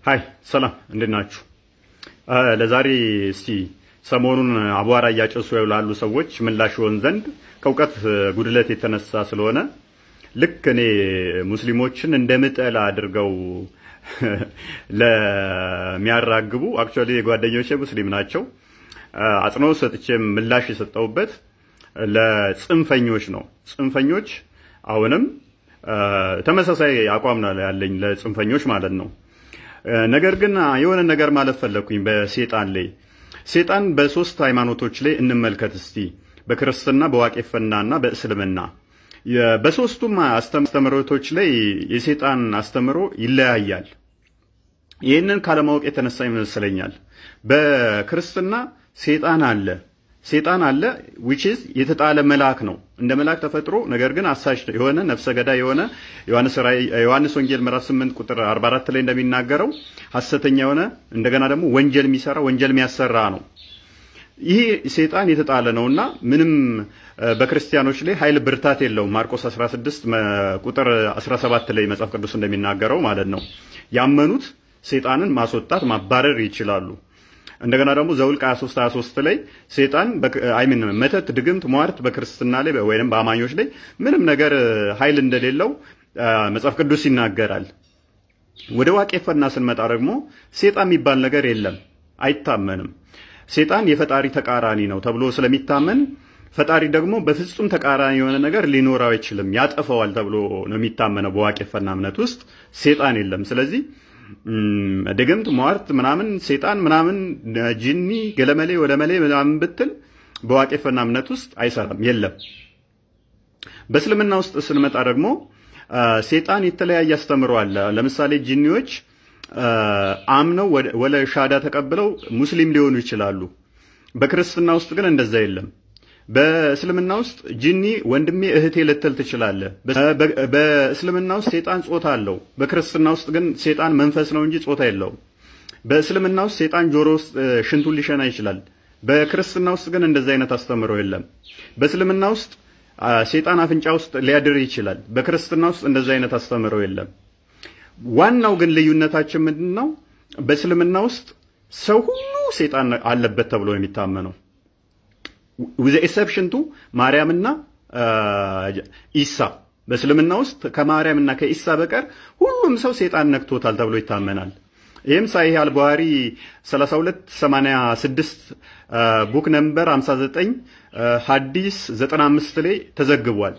ሃይ ሰላም እንዴት ናችሁ? ለዛሬ እስቲ ሰሞኑን አቧራ ያጨሱ ያሉ ሰዎች ምላሽ ይሆን ዘንድ ከውቀት ጉድለት የተነሳ ስለሆነ ልክ እኔ ሙስሊሞችን እንደምጠላ አድርገው ለሚያራግቡ አክቹአሊ ጓደኞቼ ሙስሊም ናቸው አጽኖ ሰጥቼ ምላሽ የሰጠውበት ለጽንፈኞች ነው። ጽንፈኞች አሁንም ተመሳሳይ አቋም ነው ያለኝ ለጽንፈኞች ማለት ነው። ነገር ግን የሆነ ነገር ማለት ፈለኩኝ በሰይጣን ላይ ሰይጣን በሶስት ሃይማኖቶች ላይ እንመልከት እስቲ በክርስትና በዋቄፈናና በእስልምና በሶስቱም አስተምሮቶች ላይ የሰይጣን አስተምሮ ይለያያል። ይሄንን ካለማወቅ የተነሳ ይመስለኛል በክርስትና ሰይጣን አለ which is የተጣለ መልአክ ነው እንደ መልአክ ተፈጥሮ ነገር ግን አሳሽ የሆነ ነፍሰ ገዳይ የሆነ ዮሐንስ ወንጌል ምዕራፍ 8 ቁጥር 44 ላይ እንደሚናገረው ሐሰተኛ የሆነ እንደገና ደግሞ ወንጀል የሚያሰራ ነው። ይሄ ሰይጣን የተጣለ ነውና ምንም በክርስቲያኖች ላይ ኃይል ብርታት የለውም። ማርቆስ 16 ቁጥር 17 ላይ መጽሐፍ ቅዱስ እንደሚናገረው ማለት ነው። ያመኑት ሰይጣንን ማስወጣት ማባረር ይችላሉ። እንደገና ደግሞ ዘውልቅ 23 ላይ ሰይጣን መተት ድግምት ሟርት በክርስቲያና ላይ ወይንም በአማኞች ላይ ምንም ነገር ኃይል እንደሌለው መጽሐፍ ቅዱስ ይናገራል። ወደ ዋቄፈና ስንመጣ ደግሞ ሰይጣን የሚባል ነገር የለም፣ አይታመንም። ሰይጣን የፈጣሪ ተቃራኒ ነው ተብሎ ስለሚታመን ፈጣሪ ደግሞ በፍጹም ተቃራኒ የሆነ ነገር ሊኖረው አይችልም፣ ያጠፋዋል ተብሎ ነው የሚታመነው። በዋቄፈና እምነት ውስጥ ሰይጣን የለም። ስለዚህ ድግምት ሟርት ምናምን ሰይጣን ምናምን ጂኒ ገለመሌ ወለመሌ ምናምን ብትል በዋቄፈና እምነት ውስጥ አይሰራም፣ የለም። በእስልምና ውስጥ ስንመጣ ደግሞ ሰይጣን የተለያየ አስተምሮ አለ። ለምሳሌ ጂኒዎች አምነው ወለ ሻዳ ተቀብለው ሙስሊም ሊሆኑ ይችላሉ። በክርስትና ውስጥ ግን እንደዛ የለም። በእስልምና ውስጥ ጂኒ ወንድሜ እህቴ ልትል ትችላለህ። በእስልምና ውስጥ ሰይጣን ጾታ አለው። በክርስትና ውስጥ ግን ሰይጣን መንፈስ ነው እንጂ ጾታ የለውም። በእስልምና ውስጥ ሰይጣን ጆሮ ውስጥ ሽንቱን ሊሸና ይችላል። በክርስትና ውስጥ ግን እንደዛ አይነት አስተምሮ የለም። በእስልምና ውስጥ ሰይጣን አፍንጫ ውስጥ ሊያድር ይችላል። በክርስትና ውስጥ እንደዛ አይነት አስተምሮ የለም። ዋናው ግን ልዩነታችን ምንድነው? በእስልምና ውስጥ ሰው ሁሉ ሰይጣን አለበት ተብሎ የሚታመነው with the exception to ማርያምና ኢሳ። በእስልምና ውስጥ ከማርያምና ከኢሳ በቀር ሁሉም ሰው ሰይጣን ነክቶታል ተብሎ ይታመናል። ይሄም ሳሂህ አልቡኻሪ 3286 ቡክ ነምበር 59 ሐዲስ 95 ላይ ተዘግቧል።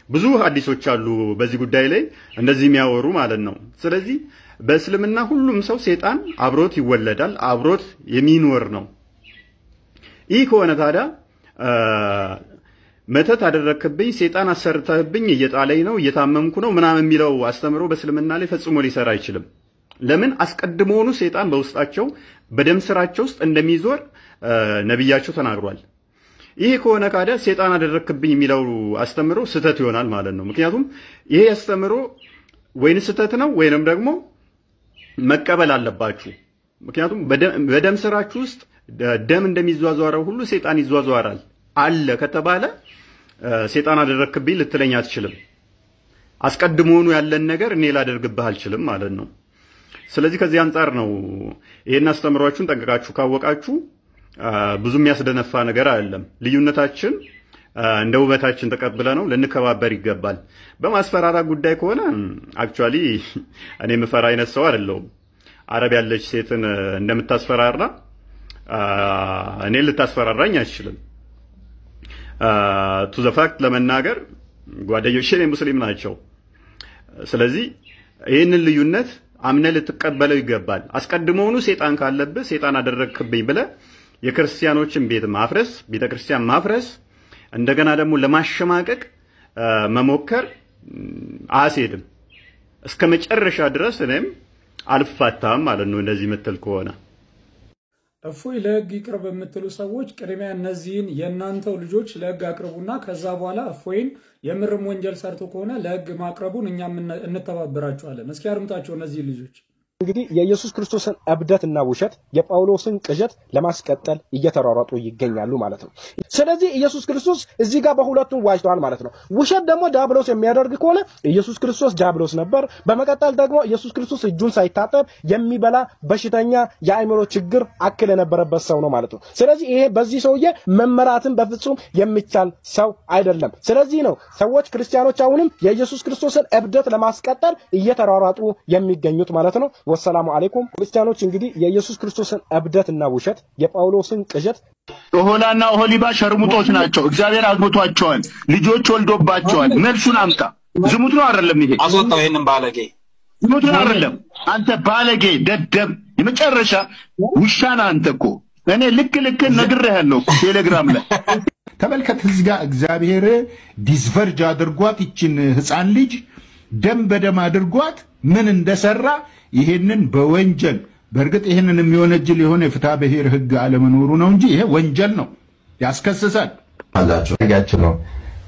ብዙ ሐዲሶች አሉ በዚህ ጉዳይ ላይ እንደዚህ የሚያወሩ ማለት ነው። ስለዚህ በእስልምና ሁሉም ሰው ሰይጣን አብሮት ይወለዳል፣ አብሮት የሚኖር ነው። ይህ ከሆነ ታዲያ መተት አደረክብኝ ሰይጣን አሰርተህብኝ እየጣለኝ ነው እየታመምኩ ነው ምናምን የሚለው አስተምሮ በእስልምና ላይ ፈጽሞ ሊሰራ አይችልም። ለምን? አስቀድሞውኑ ሰይጣን በውስጣቸው በደም ስራቸው ውስጥ እንደሚዞር ነብያቸው ተናግሯል። ይሄ ከሆነ ታዲያ ሰይጣን አደረክብኝ የሚለው አስተምሮ ስተት ይሆናል ማለት ነው። ምክንያቱም ይሄ አስተምሮ ወይን ስተት ነው ወይንም ደግሞ መቀበል አለባችሁ። ምክንያቱም በደም ስራችሁ ውስጥ ደም እንደሚዟዟረው ሁሉ ሰይጣን ይዟዟራል አለ ከተባለ ሰይጣን አደረክብኝ ልትለኝ አትችልም። አስቀድሞውኑ ያለን ነገር እኔ ላደርግብህ አልችልም ማለት ነው። ስለዚህ ከዚህ አንፃር ነው ይሄን አስተምሯችሁን ጠንቅቃችሁ ካወቃችሁ ብዙ የሚያስደነፋ ነገር አይደለም። ልዩነታችን እንደ ውበታችን ተቀብለ ነው ልንከባበር ይገባል። በማስፈራራ ጉዳይ ከሆነ አክቹአሊ እኔ ምፈራ አይነት ሰው አይደለሁም። አረብ ያለች ሴትን እንደምታስፈራራ እኔ ልታስፈራራኝ አይችልም። ቱ ዘ ፋክት ለመናገር ጓደኞቼ ሙስሊም ናቸው። ስለዚህ ይሄንን ልዩነት አምነ ልትቀበለው ይገባል። አስቀድሞውኑ ሰይጣን ካለበት ሰይጣን አደረክብኝ ብለ የክርስቲያኖችን ቤት ማፍረስ ቤተክርስቲያን ማፍረስ እንደገና ደግሞ ለማሸማቀቅ መሞከር አያስሄድም። እስከመጨረሻ ድረስ እኔም አልፋታም ማለት ነው። እንደዚህ ምትል ከሆነ እፎይ ለህግ ይቅርብ የምትሉ ሰዎች ቅድሚያ እነዚህን የእናንተው ልጆች ለህግ አቅርቡና ከዛ በኋላ እፎይን የምርም ወንጀል ሰርቶ ከሆነ ለህግ ማቅረቡን እኛም እንተባበራቸዋለን። እስኪ አርምጣቸው እነዚህ ልጆች እንግዲህ የኢየሱስ ክርስቶስን እብደትና ውሸት የጳውሎስን ቅዠት ለማስቀጠል እየተሯሯጡ ይገኛሉ ማለት ነው። ስለዚህ ኢየሱስ ክርስቶስ እዚህ ጋር በሁለቱም ዋጅቷል ማለት ነው። ውሸት ደግሞ ዲያብሎስ የሚያደርግ ከሆነ ኢየሱስ ክርስቶስ ዲያብሎስ ነበር። በመቀጠል ደግሞ ኢየሱስ ክርስቶስ እጁን ሳይታጠብ የሚበላ በሽተኛ የአእምሮ ችግር አክል የነበረበት ሰው ነው ማለት ነው። ስለዚህ ይሄ በዚህ ሰውዬ መመራትን በፍጹም የሚቻል ሰው አይደለም። ስለዚህ ነው ሰዎች ክርስቲያኖች አሁንም የኢየሱስ ክርስቶስን እብደት ለማስቀጠል እየተሯሯጡ የሚገኙት ማለት ነው። ወሰላሙ አለይኩም። ክርስቲያኖች እንግዲህ የኢየሱስ ክርስቶስን እብደትና ውሸት የጳውሎስን ቅዠት ኦሆላና ኦሆሊባ ሸርሙጦች ናቸው። እግዚአብሔር አግብቷቸዋል፣ ልጆች ወልዶባቸዋል። መልሱን አምጣ። ዝሙት ነው አይደለም? ይሄ አስወጣው። ይሄንን ባለጌ ዝሙት ነው አይደለም? አንተ ባለጌ ደደብ የመጨረሻ ውሻና አንተ እኮ እኔ ልክ ነግሬሃለሁ ቴሌግራም ላይ ተመልከት። እዚህ ጋር እግዚአብሔር ዲስቨርጅ አድርጓት ይችን ህፃን ልጅ ደም በደም አድርጓት ምን እንደሰራ ይሄንን በወንጀል በርግጥ ይሄንን የሚወነጅል የሆነ የፍትሐ ብሔር ህግ አለመኖሩ ነው እንጂ ይሄ ወንጀል ነው፣ ያስከስሳል። አላችሁ ነው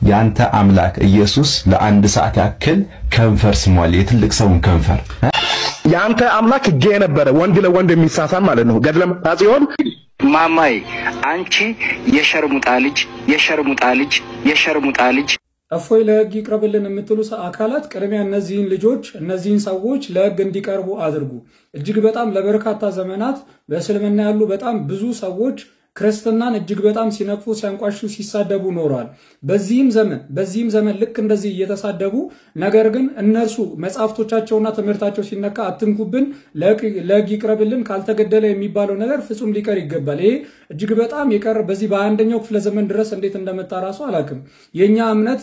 ያንተ አምላክ ኢየሱስ ለአንድ ሰዓት ያክል ከንፈር ስሟል፣ የትልቅ ሰውን ከንፈር። ያንተ አምላክ ጌ ነበረ፣ ወንድ ለወንድ የሚሳሳም ማለት ነው። ገድለም አጽዮን ማማይ አንቺ የሸርሙጣ ልጅ እፎይ ለህግ ይቅረብልን የምትሉ አካላት ቅድሚያ እነዚህን ሰዎች ለህግ እንዲቀርቡ አድርጉ። እጅግ በጣም ለበርካታ ዘመናት በእስልምና ያሉ በጣም ብዙ ሰዎች ክርስትናን እጅግ በጣም ሲነቅፉ ሲያንቋሹ ሲሳደቡ ኖረዋል። በዚህም ዘመን ልክ እንደዚህ እየተሳደቡ ነገር ግን እነርሱ መጻፍቶቻቸውና ትምህርታቸው ሲነካ አትንኩብን ለህግ ይቅረብልን ካልተገደለ የሚባለው ነገር ፍጹም ሊቀር ይገባል። ይሄ እጅግ በጣም የቀረ በዚህ በ21ኛው ክፍለ ዘመን ድረስ እንዴት እንደመጣ ራሱ አላውቅም። የኛ እምነት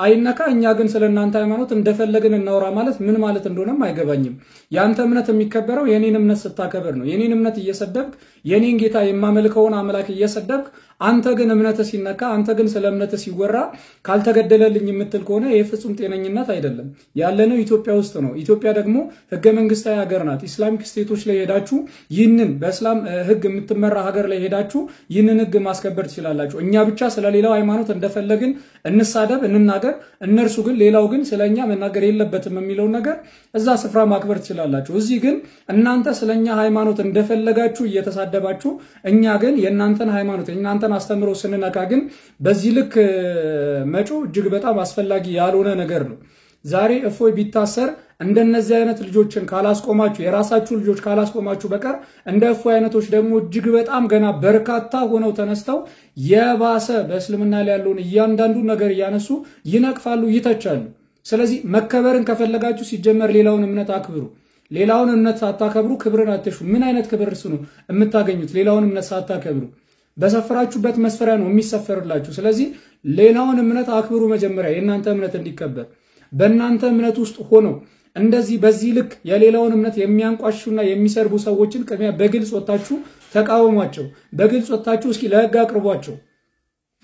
አይነካ እኛ ግን ስለናንተ ሃይማኖት እንደፈለግን እናወራ ማለት ምን ማለት እንደሆነም አይገባኝም። ያንተ እምነት የሚከበረው የኔን እምነት ስታከብር ነው። የኔን እምነት እየሰደብክ የኔን ጌታ የማመልከውን አምላክ እየሰደብክ አንተ ግን እምነት ሲነካ አንተ ግን ስለ እምነት ሲወራ ካልተገደለልኝ የምትል ከሆነ ይሄ ፍጹም ጤነኝነት አይደለም። ያለነው ኢትዮጵያ ውስጥ ነው። ኢትዮጵያ ደግሞ ህገ መንግስታዊ ሀገር ናት። ኢስላሚክ ስቴቶች ላይ ሄዳችሁ ይህንን በእስላም ህግ የምትመራ ሀገር ላይ ሄዳችሁ ይህንን ህግ ማስከበር ትችላላችሁ። እኛ ብቻ ስለሌላው ሃይማኖት እንደፈለግን እንሳደብ እንናገር፣ እነርሱ ግን ሌላው ግን ስለኛ መናገር የለበትም የሚለው ነገር እዛ ስፍራ ማክበር ትችላላችሁ። እዚህ ግን እናንተ ስለኛ ሃይማኖት እንደፈለጋችሁ እየተሳደባችሁ እኛ ግን የእናንተን ሃይማኖት የእናንተን አስተምሮ ስንነካ ግን በዚህ ልክ መጮ እጅግ በጣም አስፈላጊ ያልሆነ ነገር ነው። ዛሬ እፎይ ቢታሰር እንደነዚህ አይነት ልጆችን ካላስቆማችሁ የራሳችሁ ልጆች ካላስቆማችሁ በቀር እንደ እፎይ አይነቶች ደግሞ እጅግ በጣም ገና በርካታ ሆነው ተነስተው የባሰ በእስልምና ላይ ያለውን እያንዳንዱ ነገር እያነሱ ይነቅፋሉ፣ ይተቻሉ። ስለዚህ መከበርን ከፈለጋችሁ ሲጀመር ሌላውን እምነት አክብሩ። ሌላውን እምነት ሳታከብሩ ክብርን አትሹ። ምን አይነት ክብር ነው የምታገኙት? ሌላውን እምነት ሳታከብሩ በሰፈራችሁበት መስፈሪያ ነው የሚሰፈርላችሁ። ስለዚህ ሌላውን እምነት አክብሩ። መጀመሪያ የእናንተ እምነት እንዲከበር በእናንተ እምነት ውስጥ ሆነው እንደዚህ በዚህ ልክ የሌላውን እምነት የሚያንቋሹና የሚሰርቡ ሰዎችን ቅድሚያ በግልጽ ወጣችሁ ተቃወሟቸው። በግልጽ ወጣችሁ እስኪ ለህግ አቅርቧቸው።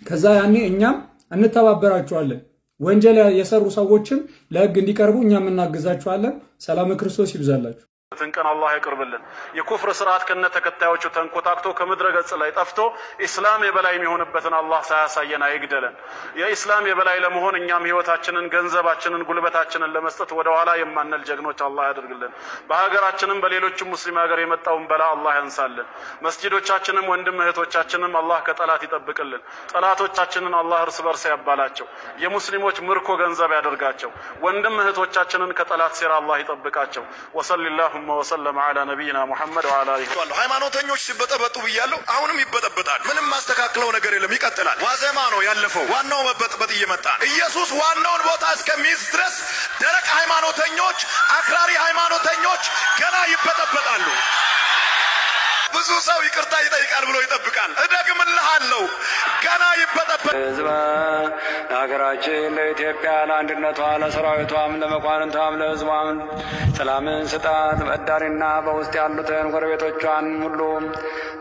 ከዛ ያኔ እኛም እንተባበራችኋለን። ወንጀል የሰሩ ሰዎችን ለህግ እንዲቀርቡ እኛም እናግዛችኋለን። ሰላም ክርስቶስ ይብዛላችሁ። ተንቀን አላህ ይቅርብልን። የኩፍር ስርዓት ከነ ተከታዮቹ ተንቆጣቅቶ ከምድረ ገጽ ላይ ጠፍቶ ኢስላም የበላይ የሚሆንበትን አላህ ሳያሳየን አይግደለን። የኢስላም የበላይ ለመሆን እኛም ህይወታችንን፣ ገንዘባችንን፣ ጉልበታችንን ለመስጠት ወደ ኋላ የማንል ጀግኖች አላህ ያድርግልን። በሀገራችንም በሌሎችም ሙስሊም ሀገር የመጣውን በላ አላህ ያንሳልን። መስጂዶቻችንም ወንድም እህቶቻችንም አላህ ከጠላት ይጠብቅልን። ጠላቶቻችንን አላህ እርስ በርስ ያባላቸው። የሙስሊሞች ምርኮ ገንዘብ ያደርጋቸው። ወንድም እህቶቻችንን ከጠላት ሴራ አላህ ይጠብቃቸው። ወሰለላሁ ወሰለም على نبينا محمد وعلى اله وصحبه ሃይማኖተኞች ሲበጠበጡ ብያለሁ። አሁንም ይበጠበጣል። ምንም ማስተካከለው ነገር የለም፣ ይቀጥላል። ዋዜማ ነው ያለፈው። ዋናው መበጥበጥ እየመጣ ኢየሱስ ዋናውን ቦታ እስከሚይዝ ድረስ ደረቅ ሃይማኖተኞች፣ አክራሪ ሃይማኖተኞች ገና ይበጠበጣሉ። ብዙ ሰው ይቅርታ ይጠይቃል ብሎ ይጠብቃል። እደግምልሃለሁ ገና ይበጠበጣል። ሀገራችን ለኢትዮጵያ ለአንድነቷ ለሰራዊቷም ለመኳንንቷም ለሕዝቧም ሰላምን ስጣት። በዳሪና በውስጥ ያሉትን ጎረቤቶቿን ሁሉ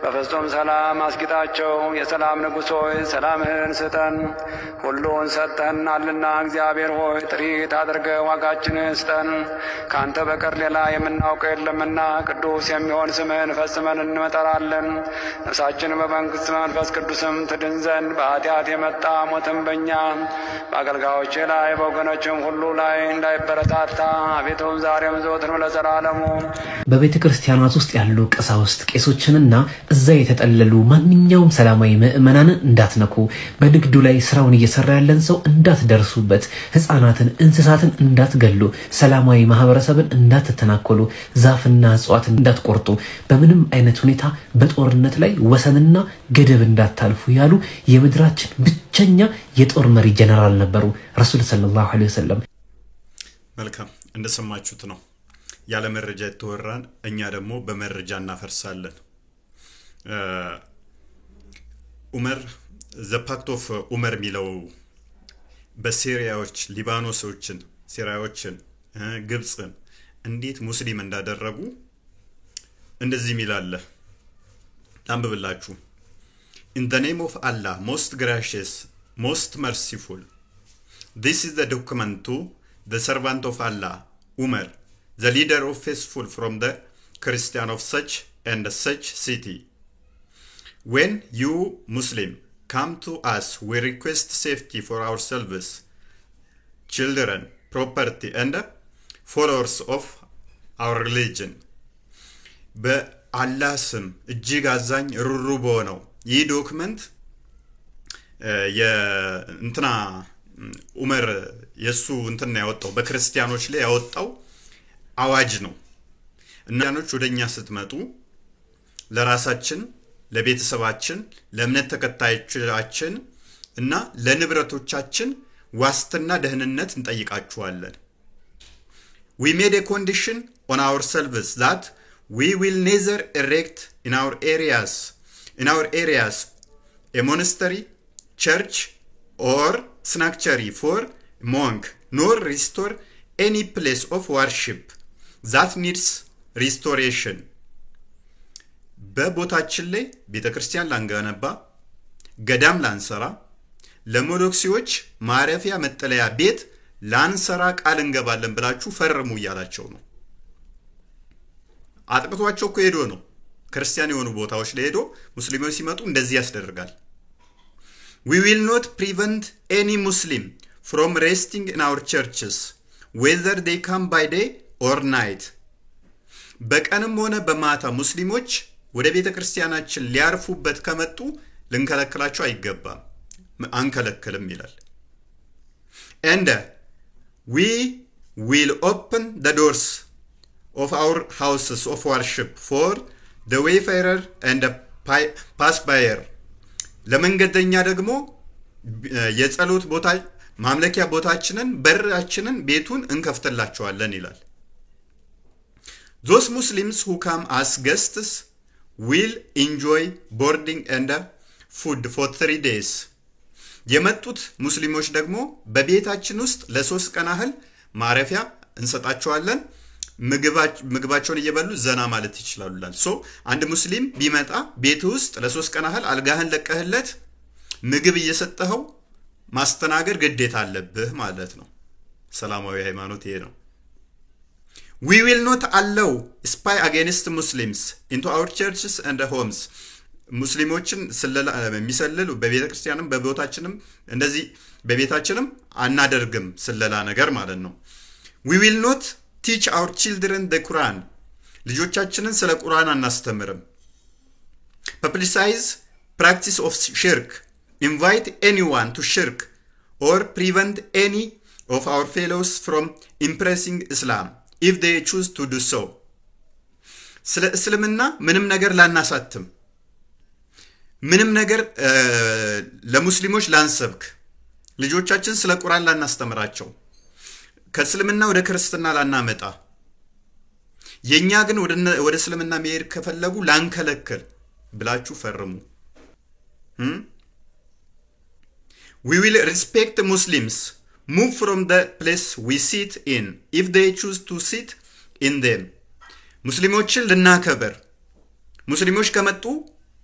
በፍጹም ሰላም አስጊጣቸው። የሰላም ንጉሥ ሆይ ሰላምህን ስጠን። ሁሉን ሰጥተናልና እግዚአብሔር ሆይ ጥሪት አድርገህ ዋጋችንን ስጠን። ካንተ በቀር ሌላ የምናውቀው የለምና ቅዱስ የሚሆን ስምህን ፈጽመን እንመጠራለን። ነፍሳችን በመንግሥት መንፈስ ቅዱስም ትድን ዘንድ ዘንድ በኃጢአት የመጣ ሞትን በእኛ በአገልጋዮች ላይ በወገኖችም ሁሉ ላይ እንዳይበረታታ አቤቱ ዛሬም ዘወትርም ለዘላለሙ በቤተ ክርስቲያናት ውስጥ ያሉ ቀሳውስት ቄሶችንና እዛ የተጠለሉ ማንኛውም ሰላማዊ ምዕመናንን እንዳትነኩ፣ በንግዱ ላይ ስራውን እየሰራ ያለን ሰው እንዳትደርሱበት፣ ህፃናትን እንስሳትን እንዳትገሉ፣ ሰላማዊ ማህበረሰብን እንዳትተናኮሉ፣ ዛፍና እጽዋትን እንዳትቆርጡ፣ በምንም አይነት ሁኔታ በጦርነት ላይ ወሰንና ገደብ እንዳታልፉ ያሉ የምድራችን ብቸኛ የጦር መሪ ጀነራል ነበሩ ረሱል ሰለላሁ ዐለይሂ ወሰለም። መልካም እንደሰማችሁት ነው። ያለ መረጃ የተወራን እኛ ደግሞ በመረጃ እናፈርሳለን። ዑመር ዘ ፓክት ኦፍ ዑመር ሚለው በሲሪያዎች ሊባኖሶችን ሲሪያዎችን ግብጽን እንዴት ሙስሊም እንዳደረጉ እንደዚህ ሚላለ አንብብላችሁ። In the name of Allah, most gracious, most merciful. This is the document to the servant of Allah, Umar, the leader of faithful from the Christian of such and such city. When you Muslim come to us, we request safety for ourselves, children, property, and followers of our religion. በአላህ ስም እጅግ አዛኝ ሩሩቦ ነው። ይህ ዶክመንት የእንትና ዑመር የሱ እንትና ያወጣው በክርስቲያኖች ላይ ያወጣው አዋጅ ነው። እናኖች ወደኛ ስትመጡ ለራሳችን፣ ለቤተሰባችን፣ ለእምነት ተከታዮቻችን እና ለንብረቶቻችን ዋስትና ደህንነት እንጠይቃችኋለን። We made a condition on ourselves that we will neither erect in our areas a monastery, church, or sanctuary for monk, nor restore any place of worship that needs restoration. በቦታችን ላይ ቤተክርስቲያን ላንገነባ፣ ገዳም ላንሰራ፣ ለሞኖክሲዎች ማረፊያ መጠለያ ቤት ላንሰራ ቃል እንገባለን ብላችሁ ፈርሙ እያላቸው ነው። አጥቅቷቸው እኮ ሄዶ ነው ክርስቲያን የሆኑ ቦታዎች ላይ ሄዶ ሙስሊሞች ሲመጡ እንደዚህ ያስደርጋል። We will not prevent any Muslim from resting in our churches, whether they come by day or night. በቀንም ሆነ በማታ ሙስሊሞች ወደ ቤተ ክርስቲያናችን ሊያርፉበት ከመጡ ልንከለክላቸው አይገባም፣ አንከለክልም ይላል። And we will open the doors of our houses of worship for the wayfarer and the passenger. ለመንገደኛ ደግሞ የጸሎት ቦታ ማምለኪያ ቦታችንን በራችንን ቤቱን እንከፍተላቸዋለን ይላል። Those Muslims who come as guests will enjoy boarding and food for 3 days. የመጡት ሙስሊሞች ደግሞ በቤታችን ውስጥ ለ3 ቀን ያህል ማረፊያ እንሰጣቸዋለን። ምግባቸውን እየበሉ ዘና ማለት ይችላሉላል። ሶ አንድ ሙስሊም ቢመጣ ቤት ውስጥ ለ3 ቀን ያህል አልጋህን ለቀህለት ምግብ እየሰጠኸው ማስተናገድ ግዴታ አለብህ ማለት ነው። ሰላማዊ ሃይማኖት ይሄ ነው። We will not allow spy against Muslims into our churches and homes. ሙስሊሞችን ስለላ የሚሰልሉ በቤተክርስቲያንም በቦታችንም እንደዚህ በቤታችንም አናደርግም ስለላ ነገር ማለት ነው። We will not teach our children the Quran. ልጆቻችንን ስለ ቁርአን አናስተምርም። Publicize practice of shirk. Invite anyone to shirk or prevent any of our fellows from embracing Islam if they choose to do so. ስለ እስልምና ምንም ነገር ላናሳትም፣ ምንም ነገር ለሙስሊሞች ላንሰብክ፣ ልጆቻችን ስለ ቁርአን ላናስተምራቸው፣ ከእስልምና ወደ ክርስትና ላናመጣ፣ የኛ ግን ወደ እስልምና መሄድ ከፈለጉ ላንከለክል ብላችሁ ፈርሙ። We will respect Muslims, move from the place we sit in if they choose to sit in them. ሙስሊሞችን ልናከብር፣ ሙስሊሞች ከመጡ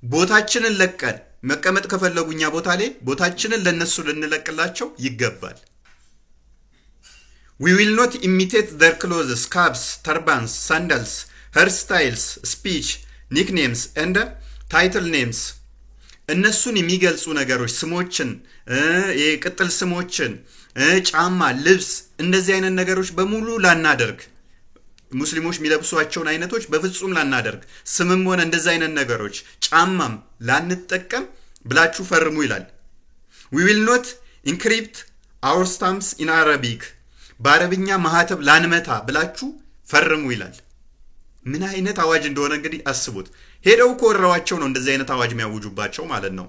ቦታችንን ለቀን መቀመጥ ከፈለጉኛ ቦታ ላይ ቦታችንን ለነሱ ልንለቅላቸው ይገባል። We will not imitate their clothes, caps, turbans, sandals, hairstyles, speech, nicknames, and title names. እነሱን የሚገልጹ ነገሮች ስሞችን የቅጥል ስሞችን ጫማ ልብስ እንደዚህ አይነት ነገሮች በሙሉ ላናደርግ ሙስሊሞች የሚለብሷቸውን አይነቶች በፍጹም ላናደርግ ስምም ሆነ እንደዚህ አይነት ነገሮች ጫማም ላንጠቀም ብላችሁ ፈርሙ ይላል we will not encrypt our stamps in Arabic በአረብኛ ማህተብ ላንመታ ብላችሁ ፈርሙ ይላል ምን አይነት አዋጅ እንደሆነ እንግዲህ አስቡት ሄደው ኮራዋቸው ነው እንደዚህ አይነት አዋጅ የሚያውጁባቸው ማለት ነው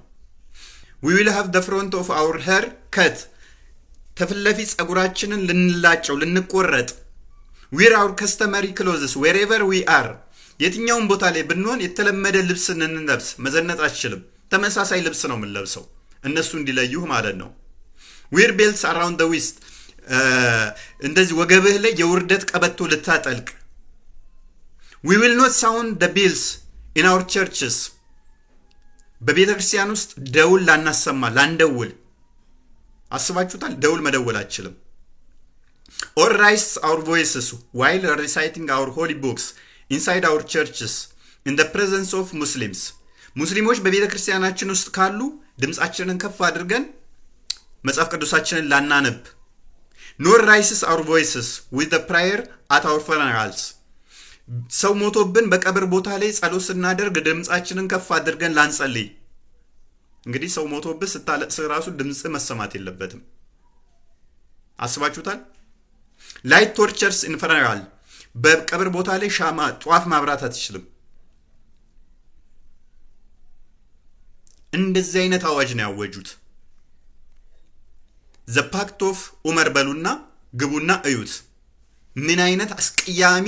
we will have the front of our hair cut ከፍለፊ ጸጉራችንን ልንላጨው ልንቆረጥ wear our customary clothes wherever we are የትኛውን ቦታ ላይ ብንሆን የተለመደ ልብስ እንንለብስ መዘነጥ አትችልም ተመሳሳይ ልብስ ነው የምንለብሰው እነሱ እንዲለዩህ ማለት ነው wear belts around the waist እንደዚህ ወገብህ ላይ የውርደት ቀበቶ ልታጠልቅ we will not sound the bells in our churches በቤተክርስቲያን ውስጥ ደውል ላናሰማ ላንደውል አስባችሁታል ደውል መደወል አትችልም or raise our voices while reciting our holy books inside our churches in the presence of Muslims ሙስሊሞች በቤተክርስቲያናችን ውስጥ ካሉ ድምጻችንን ከፍ አድርገን መጽሐፍ ቅዱሳችንን ላናነብ nor raises our voices with the prayer at our funerals ሰው ሞቶብን በቀብር ቦታ ላይ ጸሎት ስናደርግ ድምጻችንን ከፍ አድርገን ላንጸልይ እንግዲህ ሰው ሞቶብህ ስታለቅስ ራሱ ድምጽ መሰማት የለበትም አስባችሁታል light torches in funeral በቀብር ቦታ ላይ ሻማ ጧፍ ማብራት አትችልም እንደዚህ አይነት አዋጅ ነው ያወጁት the pact of ዑመር በሉና ግቡና እዩት ምን አይነት አስቀያሚ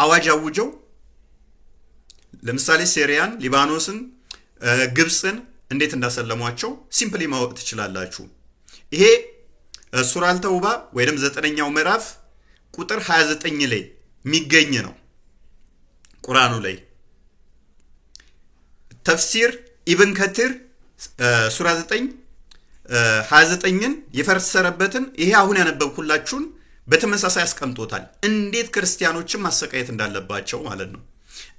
አዋጅ አውጀው ለምሳሌ ሲሪያን ሊባኖስን ግብጽን እንዴት እንዳሰለሟቸው ሲምፕሊ ማወቅ ትችላላችሁ ይሄ ሱራ አልተውባ ወይንም 9ኛው ምዕራፍ ቁጥር 29 ላይ የሚገኝ ነው ቁርአኑ ላይ ተፍሲር ኢብን ከቲር ሱራ 9 29ን የፈሰረበትን ይሄ አሁን ያነበብኩላችሁን በተመሳሳይ አስቀምጦታል እንዴት ክርስቲያኖችን ማሰቃየት እንዳለባቸው ማለት ነው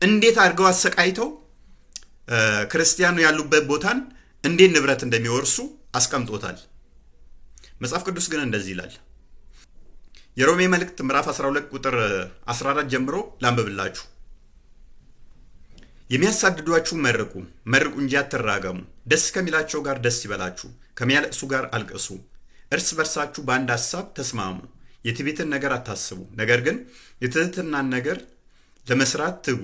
እንዴት አድርገው አሰቃይተው ክርስቲያኑ ያሉበት ቦታን እንዴት ንብረት እንደሚወርሱ አስቀምጦታል መጽሐፍ ቅዱስ ግን እንደዚህ ይላል የሮሜ መልእክት ምዕራፍ 12 ቁጥር 14 ጀምሮ ላንብብላችሁ የሚያሳድዷችሁ መርቁ እንጂ አትራገሙ ደስ ከሚላቸው ጋር ደስ ይበላችሁ ከሚያለቅሱ ጋር አልቅሱ እርስ በርሳችሁ በአንድ ሐሳብ ተስማሙ የትዕቢትን ነገር አታስቡ ነገር ግን የትህትናን ነገር ለመስራት ትጉ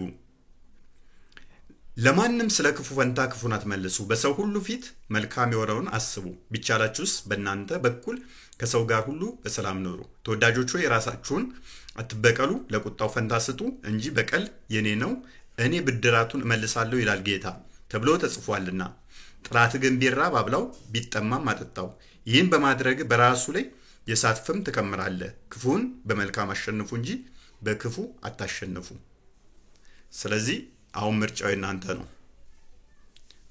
ለማንም ስለ ክፉ ፈንታ ክፉን አትመልሱ በሰው ሁሉ ፊት መልካም የሆነውን አስቡ ቢቻላችሁስ በእናንተ በኩል ከሰው ጋር ሁሉ በሰላም ኑሩ ተወዳጆች ሆይ ራሳችሁን አትበቀሉ ለቁጣው ፈንታ ስጡ እንጂ በቀል የኔ ነው እኔ ብድራቱን እመልሳለሁ ይላል ጌታ ተብሎ ተጽፏልና ጥራት ግን ቢራብ አብላው ቢጠማም አጠጣው ይህን በማድረግ በራሱ ላይ የሳት ፍም ትከምራለህ ክፉን በመልካም አሸንፉ እንጂ በክፉ አታሸንፉ ስለዚህ አሁን ምርጫው እናንተ ነው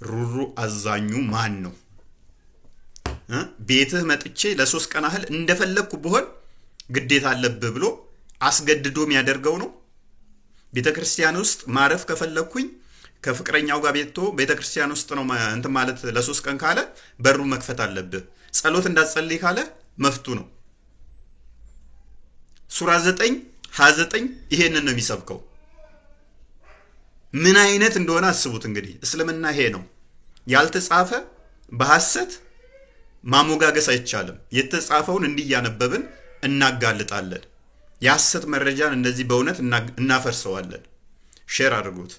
ሩሩ አዛኙ ማን ነው ቤትህ መጥቼ ለ3 ቀን አህል እንደፈለኩ በሆን ግዴታ አለብህ ብሎ አስገድዶ የሚያደርገው ነው ቤተክርስቲያን ውስጥ ማረፍ ከፈለኩኝ ከፍቅረኛው ጋር ቤቶ ቤተክርስቲያን ውስጥ ነው እንት ማለት ለ3 ቀን ካለ በሩ መክፈት አለብህ ጸሎት እንዳትጸልይ ካለ መፍቱ ነው ሱራ 9 29 ይሄንን ነው የሚሰብከው ምን አይነት እንደሆነ አስቡት እንግዲህ እስልምና ይሄ ነው ያልተጻፈ በሐሰት ማሞጋገስ አይቻልም የተጻፈውን እንዲያነበብን እናጋልጣለን የሐሰት መረጃን እንደዚህ በእውነት እናፈርሰዋለን ሼር አድርጉት